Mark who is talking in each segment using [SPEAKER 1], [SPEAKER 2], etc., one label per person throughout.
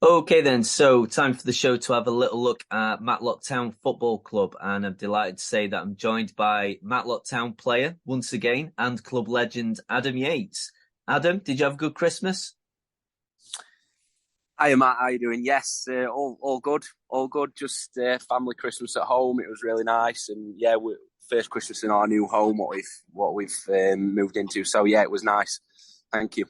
[SPEAKER 1] Okay then, so time for the show to have a little look at Matlock Town Football Club, and I'm delighted to say that I'm joined by Matlock Town player once again and club legend Adam Yates. Adam, did you have a good Christmas?
[SPEAKER 2] Hi Matt, how you doing? Yes, all good, all good. Just family Christmas at home. It was really nice, and yeah, first Christmas in our new home, what we've moved into. So yeah, it was nice. Thank you.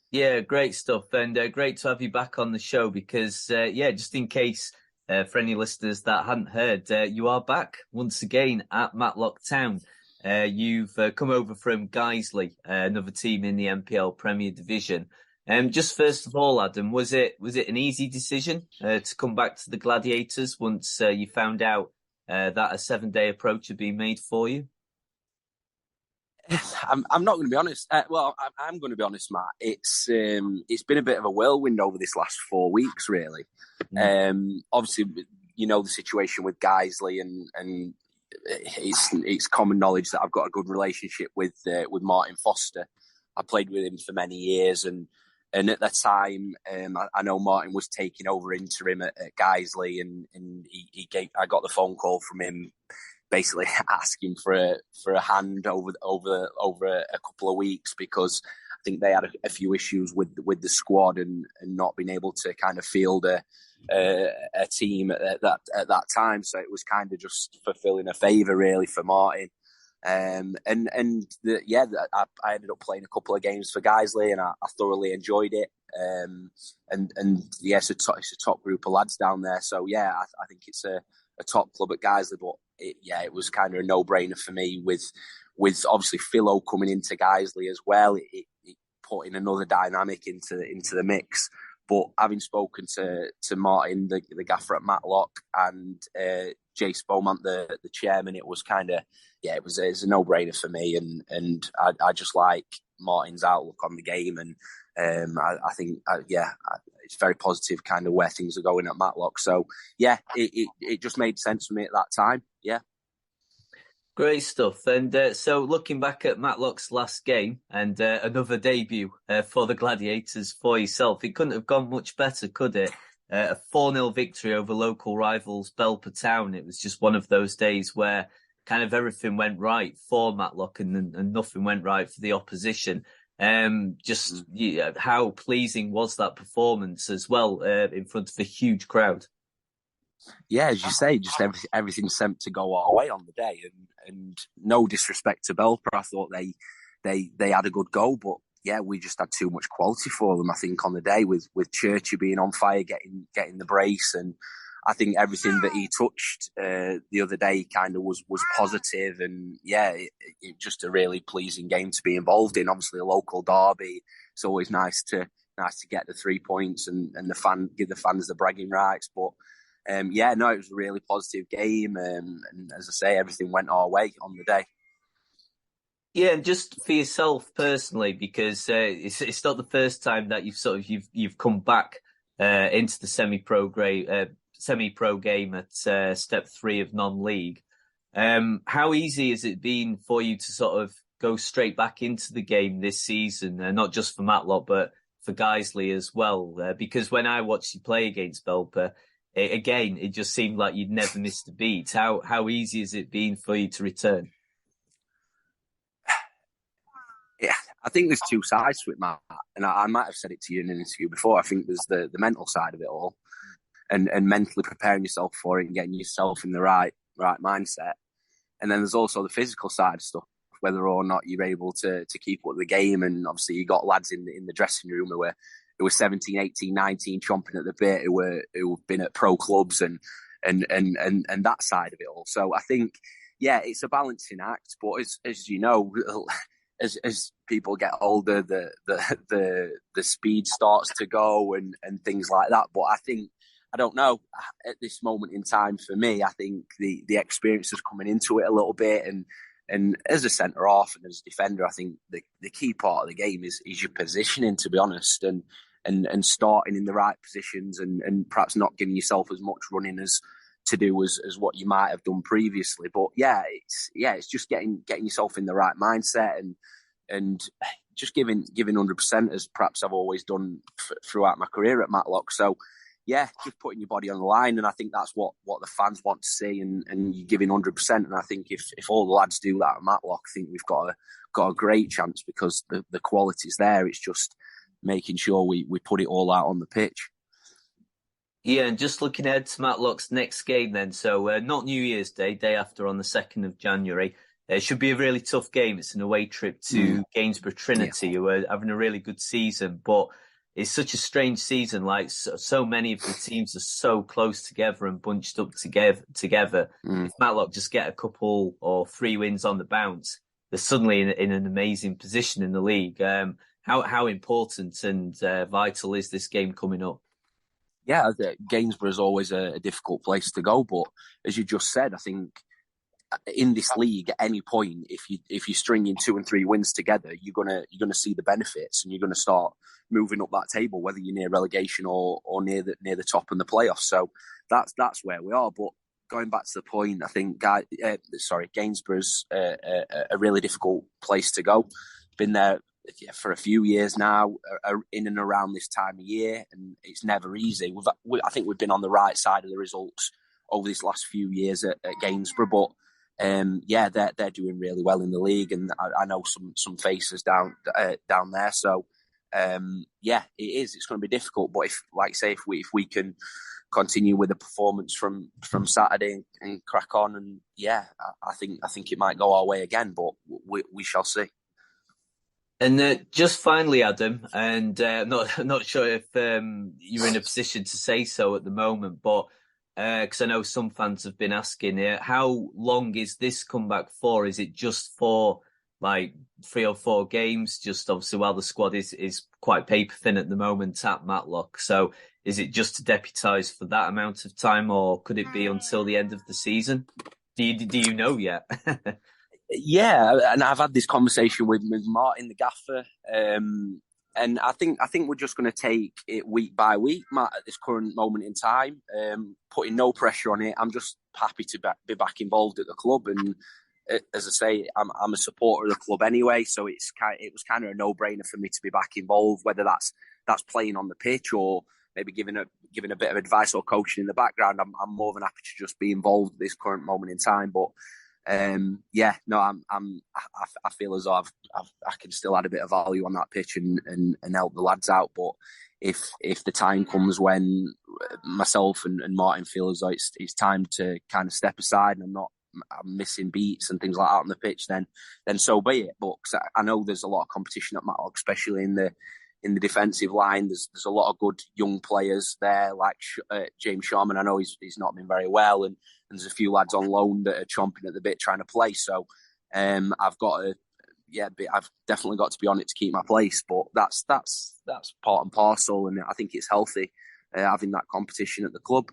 [SPEAKER 1] Yeah, great stuff, and great to have you back on the show because yeah, just in case for any listeners that hadn't heard, you are back once again at Matlock Town. You've come over from Guiseley, another team in the MPL Premier Division. Just first of all, Adam, was it an easy decision to come back to the Gladiators once you found out that a 7-day approach had been made for you?
[SPEAKER 2] I'm not going to be honest. I'm going to be honest, Matt. It's been a bit of a whirlwind over this last 4 weeks, really.
[SPEAKER 1] Mm.
[SPEAKER 2] Obviously, you know the situation with Guiseley, and it's common knowledge that I've got a good relationship with Martin Foster. I played with him for many years, and at that time, I know Martin was taking over interim at Guiseley, and I got the phone call from him basically asking for a hand over a couple of weeks because I think they had a few issues with the squad and not being able to kind of field a team at that time. So it was kind of just fulfilling a favour really for Martin. I ended up playing a couple of games for Guiseley, and I thoroughly enjoyed it. And yeah, it's a top group of lads down there. So yeah, I think it's a top club at Guiseley, but it was kind of a no-brainer for me with obviously Philo coming into Guiseley as well. It put in another dynamic into the mix. But having spoken to Martin, the gaffer at Matlock, and Jace Beaumont, the chairman, it was kind of it was a no-brainer for me, and I just like Martin's outlook on the game, and I think it's very positive kind of where things are going at Matlock. So yeah, it just made sense for me at that time. Yeah.
[SPEAKER 1] Great stuff. And so looking back at Matlock's last game and another debut for the Gladiators for yourself, it couldn't have gone much better, could it? A 4-0 victory over local rivals Belper Town. It was just one of those days where kind of everything went right for Matlock and nothing went right for the opposition. How pleasing was that performance as well in front of a huge crowd?
[SPEAKER 2] Yeah, as you say, just everything seemed to go our way on the day, and no disrespect to Belper, I thought they had a good go, but yeah, we just had too much quality for them. I think on the day with Churchy being on fire, getting the brace, and I think everything that he touched the other day kind of was positive, and yeah, it just a really pleasing game to be involved in. Obviously, a local derby, it's always nice to get the 3 points and give the fans the bragging rights, but. It was a really positive game, and as I say, everything went our way on the day.
[SPEAKER 1] Yeah, and just for yourself personally, because it's not the first time that you've come back into the semi-pro game at step 3 of non-league. How easy has it been for you to sort of go straight back into the game this season, not just for Matlock but for Guiseley as well? Because when I watched you play against Belper, it just seemed like you'd never missed a beat. How easy has it been for you to return?
[SPEAKER 2] Yeah, I think there's two sides to it, Matt, and I might have said it to you in an interview before. I think there's the mental side of it all, and mentally preparing yourself for it and getting yourself in the right mindset, and then there's also the physical side of stuff, whether or not you're able to keep up with the game. And obviously, you got lads in the dressing room who were 17, 18, 19, chomping at the bit, who've been at pro clubs and that side of it all. So I think, yeah, it's a balancing act. But as you know, as people get older, the speed starts to go and things like that. But I don't know, at this moment in time for me, I think the experience is coming into it a little bit, and as a centre half and as a defender, I think the key part of the game is your positioning, to be honest, and starting in the right positions, and perhaps not giving yourself as much running as what you might have done previously. But it's just getting yourself in the right mindset and just giving 100% as perhaps I've always done throughout my career at Matlock. So yeah, just putting your body on the line, and I think that's what the fans want to see, and you're giving 100%. And I think if all the lads do that at Matlock, I think we've got a great chance because the quality's there. It's just making sure we put it all out on the pitch.
[SPEAKER 1] Yeah, and just looking ahead to Matlock's next game then. So not New Year's Day, day after on the 2nd of January. It should be a really tough game. It's an away trip to Gainsborough Trinity, who are having a really good season. But it's such a strange season. Like so many of the teams are so close together and bunched up together. If Matlock just get a couple or 3 wins on the bounce, they're suddenly in an amazing position in the league. How important and vital is this game coming up?
[SPEAKER 2] Yeah, Gainsborough is always a difficult place to go, but as you just said, I think in this league, at any point, if you string in 2 and 3 wins together, you're gonna see the benefits, and you're gonna start moving up that table, whether you're near relegation or near the top in the playoffs. So that's where we are. But going back to the point, I think Gainsborough's a really difficult place to go. Been there for a few years now, in and around this time of year, and it's never easy. I think we've been on the right side of the results over these last few years at Gainsborough, but they're doing really well in the league, and I know some faces down there. So it is. It's going to be difficult, but if we can continue with the performance from Saturday and crack on, and I think it might go our way again, but we shall see.
[SPEAKER 1] And just finally, Adam, and not sure if you're in a position to say so at the moment, but because I know some fans have been asking, how long is this comeback for? Is it just for like 3 or 4 games? Just obviously while the squad is quite paper thin at the moment at Matlock. So is it just to deputise for that amount of time, or could it be until the end of the season? Do you know yet?
[SPEAKER 2] Yeah, and I've had this conversation with Martin, the gaffer, and I think we're just going to take it week by week, Matt, at this current moment in time, putting no pressure on it. I'm just happy to be back involved at the club, and as I say, I'm a supporter of the club anyway, so it was kind of a no-brainer for me to be back involved, whether that's playing on the pitch or maybe giving a bit of advice or coaching in the background. I'm more than happy to just be involved at this current moment in time, but. I feel as though I can still add a bit of value on that pitch and help the lads out. But if the time comes when myself and Martin feel as though it's time to kind of step aside, and I'm missing beats and things like that on the pitch, then so be it. But I know there's a lot of competition at Matlock, especially in the defensive line. There's a lot of good young players there, like James Sharman. I know he's not been very well, and there's a few lads on loan that are chomping at the bit trying to play. So I've definitely got to be on it to keep my place. But that's part and parcel, and I think it's healthy having that competition at the club.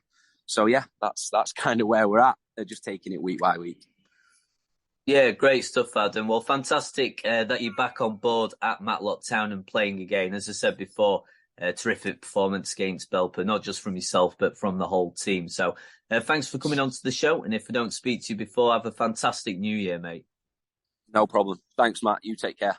[SPEAKER 2] So yeah, that's kind of where we're at. They're just taking it week by week.
[SPEAKER 1] Yeah, great stuff, Adam. Well, fantastic that you're back on board at Matlock Town and playing again. As I said before, terrific performance against Belper, not just from yourself, but from the whole team. So thanks for coming on to the show. And if I don't speak to you before, have a fantastic New Year, mate.
[SPEAKER 2] No problem. Thanks, Matt. You take care.